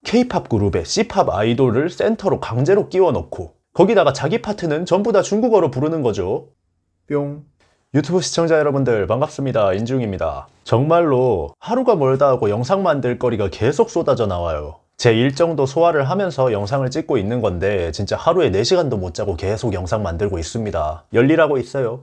K-팝 그룹의 C-팝 아이돌을 센터로 강제로 끼워 넣고 거기다가 자기 파트는 전부 다 중국어로 부르는 거죠. 뿅. 유튜브 시청자 여러분들 반갑습니다. 인중입니다. 정말로 하루가 멀다 하고 영상 만들 거리가 계속 쏟아져 나와요. 제 일정도 소화를 하면서 영상을 찍고 있는 건데 진짜 하루에 4시간도 못 자고 계속 영상 만들고 있습니다. 열일하고 있어요.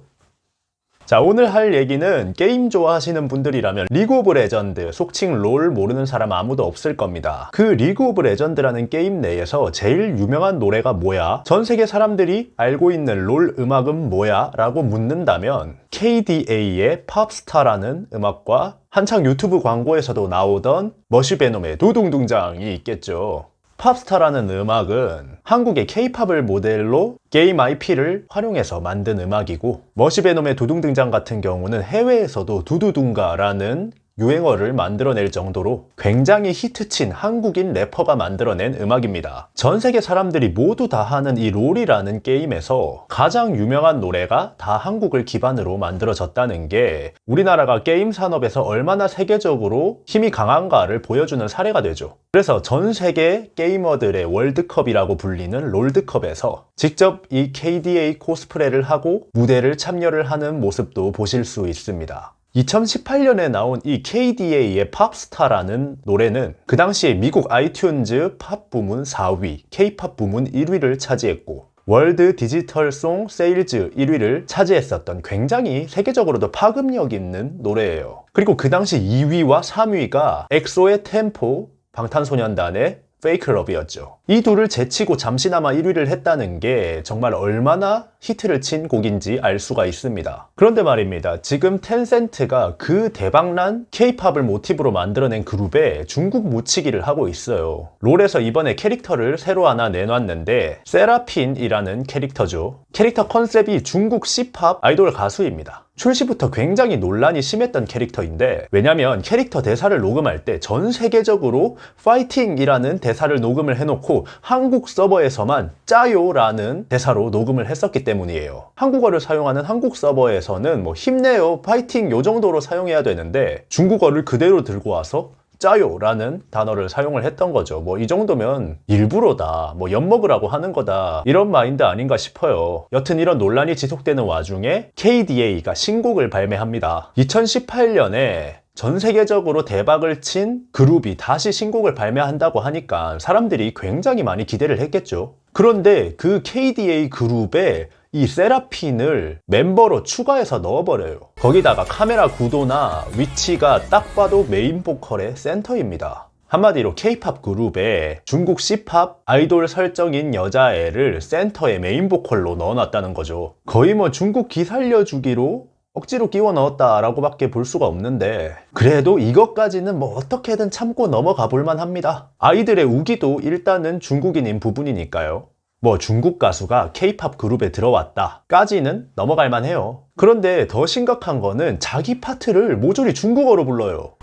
자, 오늘 할 얘기는 게임 좋아하시는 분들이라면 리그 오브 레전드, 속칭 롤 모르는 사람 아무도 없을 겁니다. 그 리그 오브 레전드라는 게임 내에서 제일 유명한 노래가 뭐야? 전 세계 사람들이 알고 있는 롤 음악은 뭐야? 라고 묻는다면 KDA의 팝스타라는 음악과 한창 유튜브 광고에서도 나오던 머시베놈의 두둥둥장이 있겠죠. 팝스타라는 음악은 한국의 K-팝을 모델로 게임 IP를 활용해서 만든 음악이고, 머시베놈의 두둥등장 같은 경우는 해외에서도 두두둥가라는 유행어를 만들어낼 정도로 굉장히 히트친 한국인 래퍼가 만들어낸 음악입니다. 전 세계 사람들이 모두 다 하는 이 롤이라는 게임에서 가장 유명한 노래가 다 한국을 기반으로 만들어졌다는 게 우리나라가 게임 산업에서 얼마나 세계적으로 힘이 강한가를 보여주는 사례가 되죠. 그래서 전 세계 게이머들의 월드컵이라고 불리는 롤드컵에서 직접 이 KDA 코스프레를 하고 무대를 참여를 하는 모습도 보실 수 있습니다. 2018년에 나온 이 KDA의 팝스타라는 노래는 그 당시에 미국 아이튠즈 팝 부문 4위, K-팝 부문 1위를 차지했고 월드 디지털 송 세일즈 1위를 차지했었던 굉장히 세계적으로도 파급력 있는 노래예요. 그리고 그 당시 2위와 3위가 엑소의 템포, 방탄소년단의 페이크 러브였죠. 이 둘을 제치고 잠시나마 1위를 했다는 게 정말 얼마나 히트를 친 곡인지 알 수가 있습니다. 그런데 말입니다. 지금 텐센트가 그 대박난 K-팝을 모티브로 만들어낸 그룹에 중국 묻히기를 하고 있어요. 롤에서 이번에 캐릭터를 새로 하나 내놨는데 세라핀이라는 캐릭터죠. 캐릭터 컨셉이 중국 C-팝 아이돌 가수입니다. 출시부터 굉장히 논란이 심했던 캐릭터인데, 왜냐면 캐릭터 대사를 녹음할 때 전 세계적으로 파이팅이라는 대사를 녹음을 해놓고 한국 서버에서만 짜요라는 대사로 녹음을 했었기 때문이에요. 한국어를 사용하는 한국 서버에서는 뭐 힘내요, 파이팅 요 정도로 사용해야 되는데 중국어를 그대로 들고 와서 짜요라는 단어를 사용을 했던 거죠. 뭐 이 정도면 일부러다, 뭐 엿먹으라고 하는 거다, 이런 마인드 아닌가 싶어요. 여튼 이런 논란이 지속되는 와중에 KDA가 신곡을 발매합니다. 2018년에 전 세계적으로 대박을 친 그룹이 다시 신곡을 발매한다고 하니까 사람들이 굉장히 많이 기대를 했겠죠. 그런데 그 KDA 그룹에 이 세라핀을 멤버로 추가해서 넣어버려요. 거기다가 카메라 구도나 위치가 딱 봐도 메인 보컬의 센터입니다. 한마디로 K-팝 그룹에 중국 C-팝 아이돌 설정인 여자애를 센터에 메인 보컬로 넣어놨다는 거죠. 거의 뭐 중국 기 살려주기로 억지로 끼워 넣었다라고 밖에 볼 수가 없는데, 그래도 이것까지는 뭐 어떻게든 참고 넘어가 볼만 합니다. 아이들의 우기도 일단은 중국인인 부분이니까요. 뭐 중국 가수가 K-팝 그룹에 들어왔다까지는 넘어갈만 해요. 그런데 더 심각한 거는 자기 파트를 모조리 중국어로 불러요.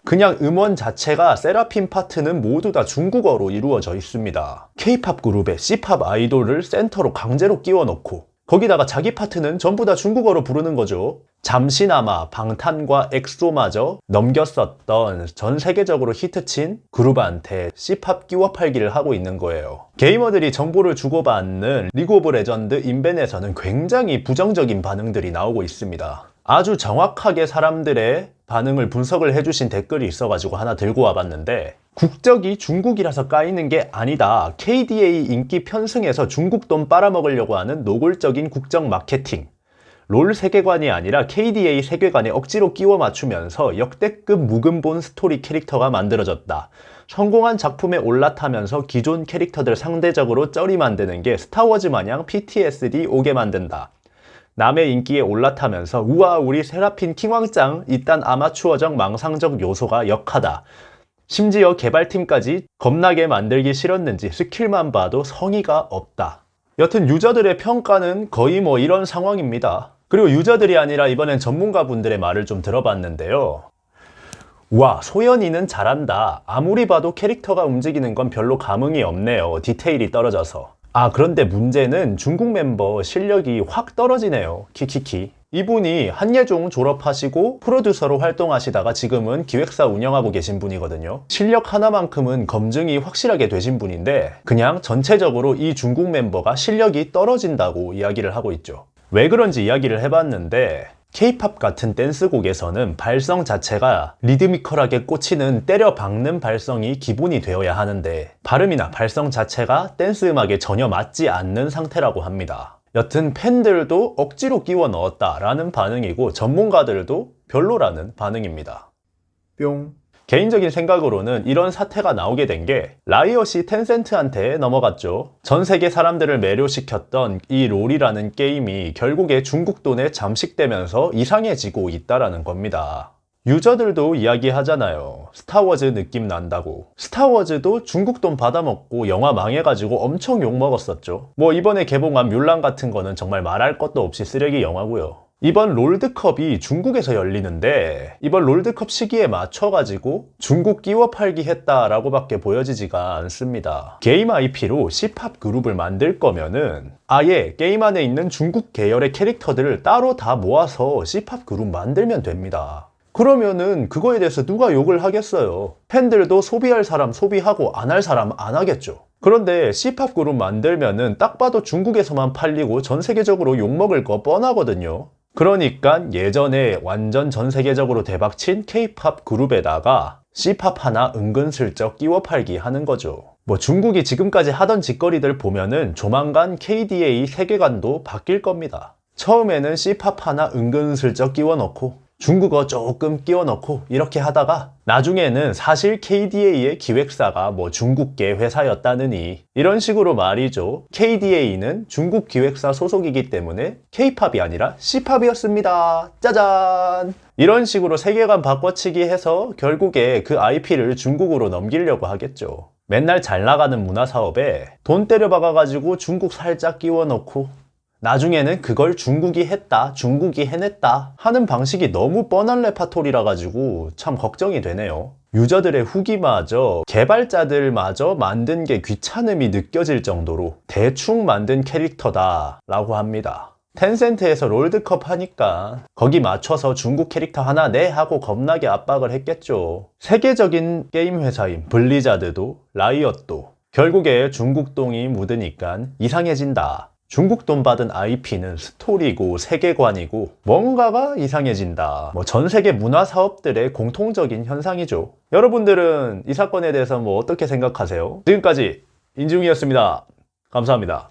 그냥 음원 자체가 세라핀 파트는 모두 다 중국어로 이루어져 있습니다. K-팝 그룹의 C-팝 아이돌을 센터로 강제로 끼워 넣고 거기다가 자기 파트는 전부 다 중국어로 부르는 거죠. 잠시나마 방탄과 엑소마저 넘겼었던 전 세계적으로 히트친 그룹한테 C-팝 끼워 팔기를 하고 있는 거예요. 게이머들이 정보를 주고받는 리그 오브 레전드 인벤에서는 굉장히 부정적인 반응들이 나오고 있습니다. 아주 정확하게 사람들의 반응을 분석을 해주신 댓글이 있어가지고 하나 들고 와봤는데, 국적이 중국이라서 까이는 게 아니다. KDA 인기 편승해서 중국 돈 빨아먹으려고 하는 노골적인 국적 마케팅. 롤 세계관이 아니라 KDA 세계관에 억지로 끼워 맞추면서 역대급 묵은본 스토리 캐릭터가 만들어졌다. 성공한 작품에 올라타면서 기존 캐릭터들 상대적으로 쩌리 만드는 게 스타워즈 마냥 PTSD 오게 만든다. 남의 인기에 올라타면서 우와 우리 세라핀 킹왕짱 이딴 아마추어적 망상적 요소가 역하다. 심지어 개발팀까지 겁나게 만들기 싫었는지 스킬만 봐도 성의가 없다. 여튼 유저들의 평가는 거의 뭐 이런 상황입니다. 그리고 유저들이 아니라 이번엔 전문가분들의 말을 좀 들어봤는데요. 와, 소연이는 잘한다. 아무리 봐도 캐릭터가 움직이는 건 별로 감흥이 없네요. 디테일이 떨어져서. 그런데 문제는 중국 멤버 실력이 확 떨어지네요. 키키키. 이분이 한예종 졸업하시고 프로듀서로 활동하시다가 지금은 기획사 운영하고 계신 분이거든요. 실력 하나만큼은 검증이 확실하게 되신 분인데 그냥 전체적으로 이 중국 멤버가 실력이 떨어진다고 이야기를 하고 있죠. 왜 그런지 이야기를 해봤는데 K-팝 같은 댄스곡에서는 발성 자체가 리드미컬하게 꽂히는 때려 박는 발성이 기본이 되어야 하는데 발음이나 발성 자체가 댄스 음악에 전혀 맞지 않는 상태라고 합니다. 여튼 팬들도 억지로 끼워 넣었다라는 반응이고 전문가들도 별로라는 반응입니다. 뿅. 개인적인 생각으로는 이런 사태가 나오게 된 게 라이엇이 텐센트한테 넘어갔죠. 전 세계 사람들을 매료시켰던 이 롤이라는 게임이 결국에 중국 돈에 잠식되면서 이상해지고 있다라는 겁니다. 유저들도 이야기하잖아요. 스타워즈 느낌 난다고. 스타워즈도 중국 돈 받아먹고 영화 망해가지고 엄청 욕먹었었죠. 뭐 이번에 개봉한 뮬란 같은 거는 정말 말할 것도 없이 쓰레기 영화고요. 이번 롤드컵이 중국에서 열리는데 이번 롤드컵 시기에 맞춰가지고 중국 끼워 팔기 했다라고 밖에 보여지지가 않습니다. 게임 IP로 C팝 그룹을 만들 거면은 아예 게임 안에 있는 중국 계열의 캐릭터들을 따로 다 모아서 C팝 그룹 만들면 됩니다. 그러면은 그거에 대해서 누가 욕을 하겠어요. 팬들도 소비할 사람 소비하고 안 할 사람 안 하겠죠. 그런데 C팝 그룹 만들면은 딱 봐도 중국에서만 팔리고 전 세계적으로 욕먹을 거 뻔하거든요. 그러니까 예전에 완전 전 세계적으로 대박친 K-팝 그룹에다가 C팝 하나 은근슬쩍 끼워 팔기 하는 거죠. 뭐 중국이 지금까지 하던 짓거리들 보면은 조만간 KDA 세계관도 바뀔 겁니다. 처음에는 C팝 하나 은근슬쩍 끼워 넣고 중국어 조금 끼워 넣고 이렇게 하다가 나중에는 사실 KDA의 기획사가 뭐 중국계 회사였다느니 이런 식으로 말이죠. KDA는 중국 기획사 소속이기 때문에 K-팝이 아니라 C-팝이었습니다. 짜잔! 이런 식으로 세계관 바꿔치기 해서 결국에 그 IP를 중국으로 넘기려고 하겠죠. 맨날 잘 나가는 문화사업에 돈 때려박아가지고 중국 살짝 끼워 넣고 나중에는 그걸 중국이 했다, 중국이 해냈다 하는 방식이 너무 뻔한 레파토리라 가지고 참 걱정이 되네요. 유저들의 후기마저 개발자들마저 만든 게 귀찮음이 느껴질 정도로 대충 만든 캐릭터다 라고 합니다. 텐센트에서 롤드컵 하니까 거기 맞춰서 중국 캐릭터 하나 내 하고 겁나게 압박을 했겠죠. 세계적인 게임 회사인 블리자드도 라이엇도 결국에 중국 돈이 묻으니까 이상해진다. 중국 돈 받은 IP는 스토리고 세계관이고 뭔가가 이상해진다. 뭐 전 세계 문화 사업들의 공통적인 현상이죠. 여러분들은 이 사건에 대해서 뭐 어떻게 생각하세요? 지금까지 인중이었습니다. 감사합니다.